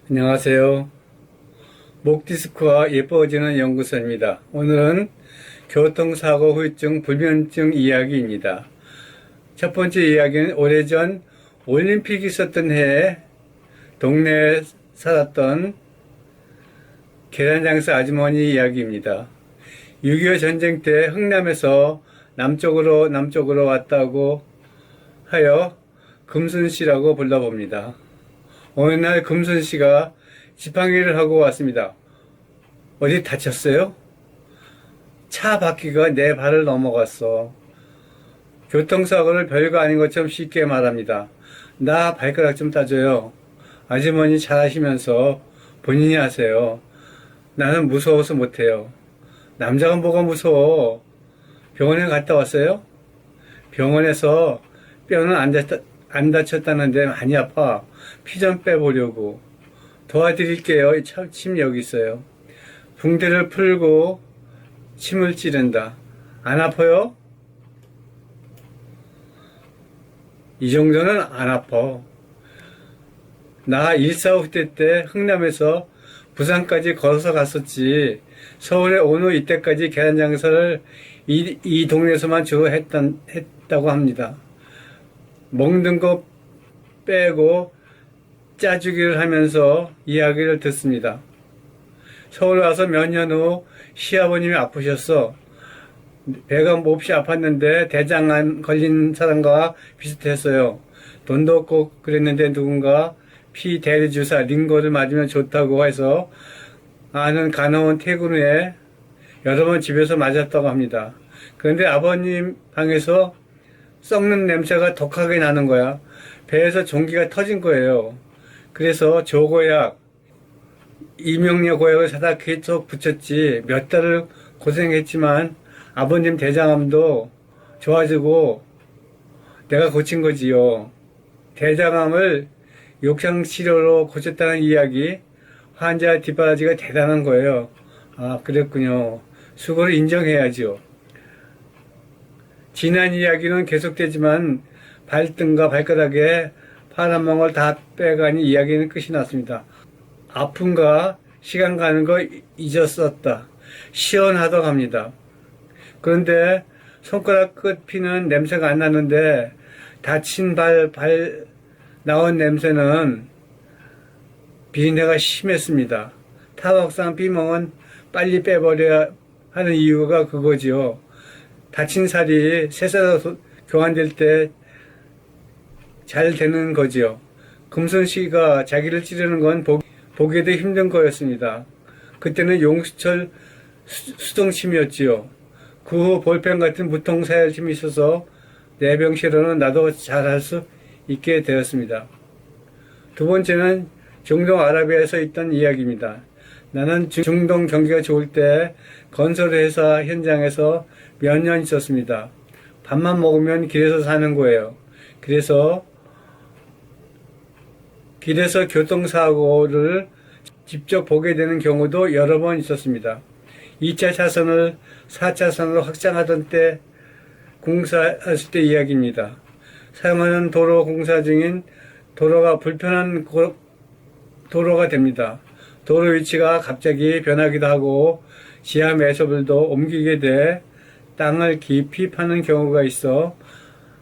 안녕하세요. 목디스크와 예뻐지는 연구소입니다. 오늘은 교통사고 후유증 불면증 이야기입니다. 첫 번째 이야기는 오래전 올림픽이 있었던 해에 동네에 살았던 계란장사 아주머니 이야기입니다. 6.25 전쟁 때 흥남에서 남쪽으로 왔다고 하여 금순씨라고 불러봅니다. 어느 날 금순씨가 지팡이를 하고 왔습니다. 어디 다쳤어요? 차 바퀴가 내 발을 넘어갔어. 교통사고를 별거 아닌 것처럼 쉽게 말합니다. 나 발가락 좀 따줘요. 아주머니 잘하시면서 본인이 하세요. 나는 무서워서 못해요. 남자가 뭐가 무서워. 병원에 갔다 왔어요? 병원에서 뼈는 안 다쳤다는데 많이 아파. 피 좀 빼보려고. 도와드릴게요. 침 여기 있어요. 붕대를 풀고 침을 찌른다. 안 아파요? 이 정도는 안 아파. 나 145 때 흥남에서 부산까지 걸어서 갔었지. 서울에 온 후 이때까지 계란장사를 이 동네에서만 주로 했다고 합니다. 먹는 거 빼고 짜주기를 하면서 이야기를 듣습니다. 서울 와서 몇 년 후 시아버님이 아프셨어. 배가 몹시 아팠는데 대장암 걸린 사람과 비슷했어요. 돈도 없고 그랬는데 누군가 피 대리주사 링거를 맞으면 좋다고 해서 아는 간호원 퇴근 후에 여러 번 집에서 맞았다고 합니다. 그런데 아버님 방에서 썩는 냄새가 독하게 나는 거야. 배에서 종기가 터진 거예요. 그래서 조고약, 이명려 고약을 사다 계속 붙였지. 몇 달을 고생했지만 아버님 대장암도 좋아지고 내가 고친 거지요. 대장암을 욕창치료로 고쳤다는 이야기, 환자 뒷바라지가 대단한 거예요. 아, 그랬군요. 수고를 인정해야죠. 지난 이야기는 계속되지만 발등과 발가락에 파란 멍을 다 빼가니 이야기는 끝이 났습니다. 아픔과 시간 가는 거 잊었었다. 시원하다고 합니다. 그런데 손가락 끝 피는 냄새가 안 나는데 다친 발 나온 냄새는 비린내가 심했습니다. 타박상 피멍은 빨리 빼버려야 하는 이유가 그거지요. 다친 살이 새살로 교환될 때 잘 되는 거지요. 금순씨가 자기를 찌르는 건 보기에도 힘든 거였습니다. 그때는 용수철 수동침이었지요. 그 후 볼펜 같은 무통사열침이 있어서 내병실로는 나도 잘할 수 있게 되었습니다. 두 번째는 중동 아라비아에서 있던 이야기입니다. 나는 중동 경기가 좋을 때 건설회사 현장에서 몇 년 있었습니다. 밥만 먹으면 길에서 사는 거예요. 그래서 길에서 교통사고를 직접 보게 되는 경우도 여러 번 있었습니다. 2차 차선을 4차선으로 확장하던 때 공사했을 때 이야기입니다. 사용하는 도로 공사 중인 도로가 불편한 도로가 됩니다. 도로 위치가 갑자기 변하기도 하고 지하 매듭을도 옮기게 돼 땅을 깊이 파는 경우가 있어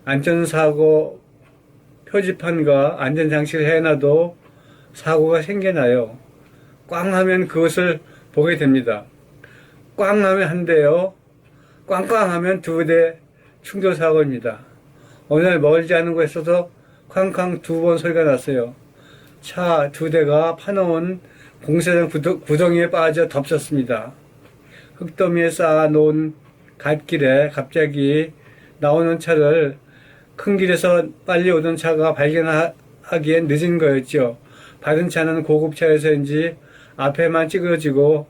안전사고 표지판과 안전장치를 해놔도 사고가 생겨나요. 꽝 하면 그것을 보게 됩니다. 꽝 하면 한 대요. 꽝꽝 하면 두 대 충돌사고입니다. 오늘 멀지 않은 곳에서도 쾅쾅 두 번 소리가 났어요. 차 두 대가 파놓은 공사장 구덩이에 빠져 덮쳤습니다. 흙더미에 쌓아놓은 갓길에 갑자기 나오는 차를 큰 길에서 빨리 오던 차가 발견하기엔 늦은 거였죠. 받은 차는 고급차여서인지 앞에만 찌그러지고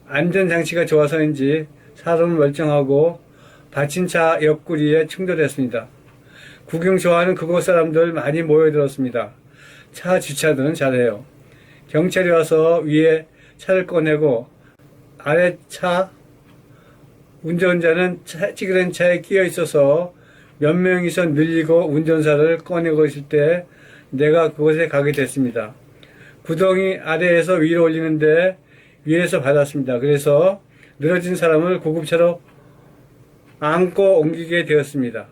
안전장치가 좋아서인지 사람은 멀쩡하고 받친 차 옆구리에 충돌했습니다. 구경 좋아하는 그곳 사람들 많이 모여들었습니다. 차 주차는 잘해요. 경찰이 와서 위에 차를 꺼내고 아래 차 운전자는 찌그러진 차에 끼어 있어서 몇 명이서 늘리고 운전사를 꺼내고 있을 때 내가 그곳에 가게 됐습니다. 구덩이 아래에서 위로 올리는데 위에서 받았습니다. 그래서 늘어진 사람을 구급차로 안고 옮기게 되었습니다.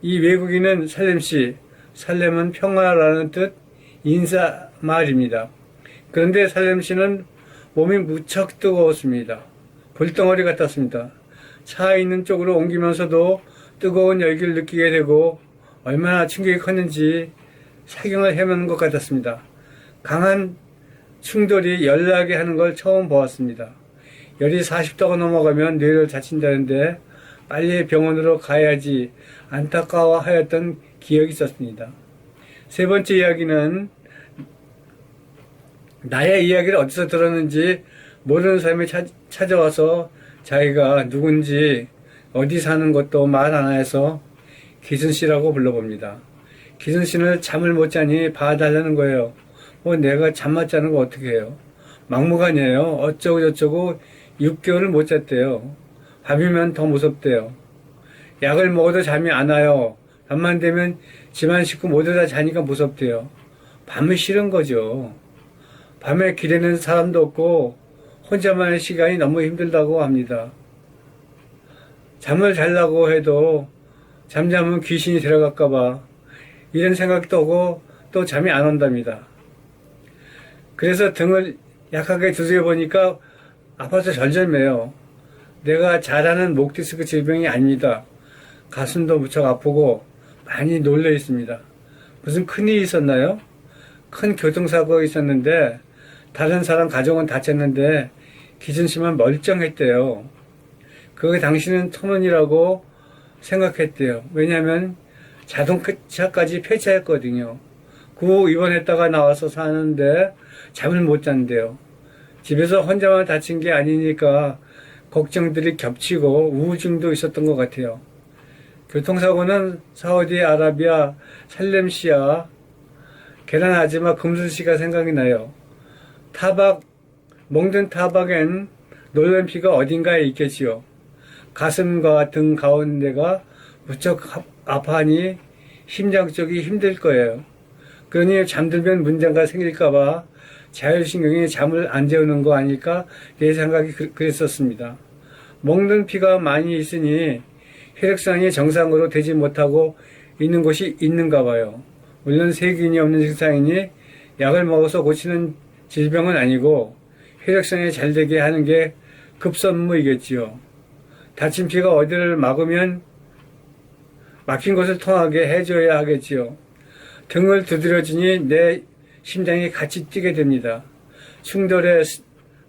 이 외국인은 살렘씨, 살렘은 평화라는 뜻 인사말입니다. 그런데 살렘씨는 몸이 무척 뜨거웠습니다. 불덩어리 같았습니다. 차 있는 쪽으로 옮기면서도 뜨거운 열기를 느끼게 되고 얼마나 충격이 컸는지 사경을 헤매는 것 같았습니다. 강한 충돌이 열나게 하는 걸 처음 보았습니다. 열이 40도가 넘어가면 뇌를 다친다는데 빨리 병원으로 가야지 안타까워하였던 기억이 있었습니다. 세 번째 이야기는 나의 이야기를 어디서 들었는지 모르는 사람이 찾아와서 자기가 누군지 어디 사는 것도 말 안 해서 기순씨라고 불러봅니다. 기순씨는 잠을 못 자니 봐달라는 거예요. 내가 잠 못 자는 거 어떻게 해요? 막무가내예요. 어쩌고 저쩌고 6개월을 못 잤대요. 밤이면 더 무섭대요. 약을 먹어도 잠이 안 와요. 밤만 되면 집안 식구 모두 다 자니까 무섭대요. 밤이 싫은 거죠. 밤에 기대는 사람도 없고 혼자만의 시간이 너무 힘들다고 합니다. 잠을 자려고 해도 잠자면 귀신이 들어갈까봐 이런 생각도 오고 또 잠이 안 온답니다. 그래서 등을 약하게 두드려 보니까 아파서 절절매요. 내가 잘 아는 목 디스크 질병이 아닙니다. 가슴도 무척 아프고 많이 놀려 있습니다. 무슨 큰일이 있었나요? 큰 교통사고가 있었는데 다른 사람 가족은 다쳤는데 기준씨만 멀쩡했대요. 그게 당신은 천원이라고 생각했대요. 왜냐하면 자동차까지 폐차했거든요. 그 후 입원했다가 나와서 사는데 잠을 못 잔대요. 집에서 혼자만 다친 게 아니니까 걱정들이 겹치고 우울증도 있었던 것 같아요. 교통사고는 사우디아라비아 살렘시아 계란 아즈마 금순씨가 생각이 나요. 먹는 타박엔 놀란 피가 어딘가에 있겠지요. 가슴과 등 가운데가 무척 아파하니 심장 쪽이 힘들 거예요. 그러니 잠들면 문제가 생길까봐 자율신경이 잠을 안 재우는 거 아닐까 내 생각이 그랬었습니다. 먹는 피가 많이 있으니 혈액순환이 정상으로 되지 못하고 있는 곳이 있는가 봐요. 물론 세균이 없는 증상이니 약을 먹어서 고치는 질병은 아니고 혈액순환이 잘 되게 하는 게 급선무이겠지요. 다친 피가 어디를 막으면 막힌 곳을 통하게 해줘야 하겠지요. 등을 두드려주니 내 심장이 같이 뛰게 됩니다. 충돌에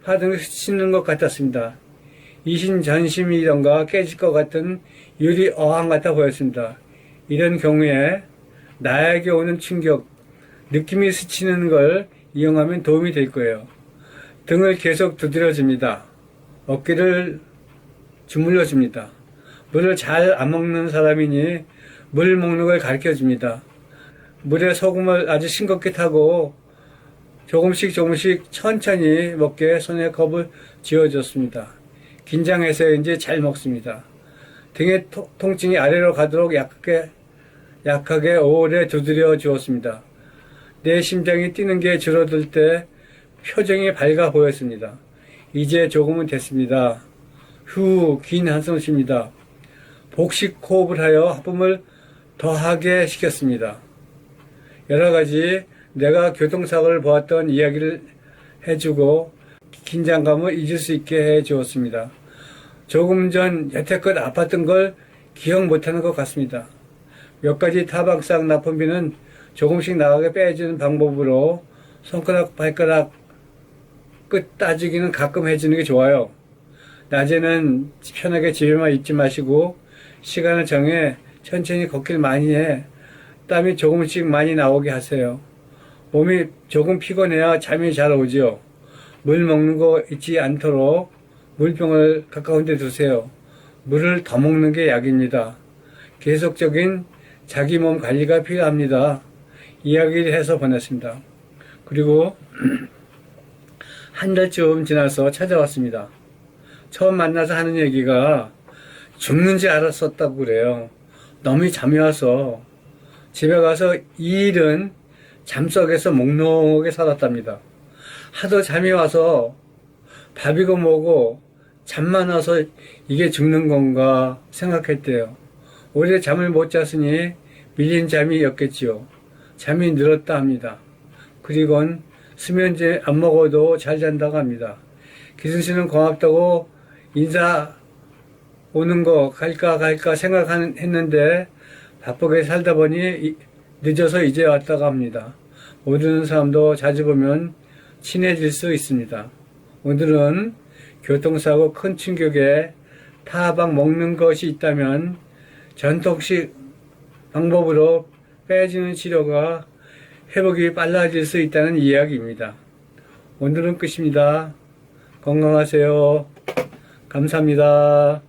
파등을 스치는 것 같았습니다. 이신전심이던가 깨질 것 같은 유리 어항 같아 보였습니다. 이런 경우에 나에게 오는 충격, 느낌이 스치는 걸 이용하면 도움이 될 거예요. 등을 계속 두드려줍니다. 어깨를 주물러줍니다. 물을 잘 안 먹는 사람이니 물 먹는 걸 가르쳐줍니다. 물에 소금을 아주 싱겁게 타고 조금씩 천천히 먹게 손에 컵을 쥐어줬습니다. 긴장해서인지 잘 먹습니다. 등의 통증이 아래로 가도록 약하게 오래 두드려 주었습니다. 내 심장이 뛰는 게 줄어들 때 표정이 밝아 보였습니다. 이제 조금은 됐습니다. 긴 한숨을 쉽니다. 복식 호흡을 하여 하품을 더하게 시켰습니다. 여러 가지 내가 교통사고를 보았던 이야기를 해주고 긴장감을 잊을 수 있게 해주었습니다. 조금 전 여태껏 아팠던 걸 기억 못하는 것 같습니다. 몇 가지 타박상 납품비는 조금씩 나가게 빼주는 방법으로 손가락, 발가락 끝 따주기는 가끔 해주는 게 좋아요. 낮에는 편하게 집에만 있지 마시고 시간을 정해 천천히 걷기를 많이 해 땀이 조금씩 많이 나오게 하세요. 몸이 조금 피곤해야 잠이 잘 오지요. 물 먹는 거 잊지 않도록 물병을 가까운 데 두세요. 물을 더 먹는 게 약입니다. 계속적인 자기 몸 관리가 필요합니다. 이야기를 해서 보냈습니다. 그리고 한 달쯤 지나서 찾아왔습니다. 처음 만나서 하는 얘기가 죽는 줄 알았었다고 그래요. 너무 잠이 와서 집에 가서 이 일은 잠속에서 몽롱하게 살았답니다. 하도 잠이 와서 밥이고 뭐고 잠만 와서 이게 죽는 건가 생각했대요. 오래 잠을 못 잤으니 밀린 잠이었겠지요. 잠이 늘었다 합니다. 그리곤 수면제 안 먹어도 잘 잔다고 합니다. 기순 씨는 고맙다고 인사 오는 거 갈까 생각했는데 바쁘게 살다 보니 늦어서 이제 왔다고 합니다. 모르는 사람도 자주 보면 친해질 수 있습니다. 오늘은 교통사고 큰 충격에 타박 먹는 것이 있다면 전통식 방법으로 빼지는 치료가 회복이 빨라질 수 있다는 이야기입니다. 오늘은 끝입니다. 건강하세요. 감사합니다.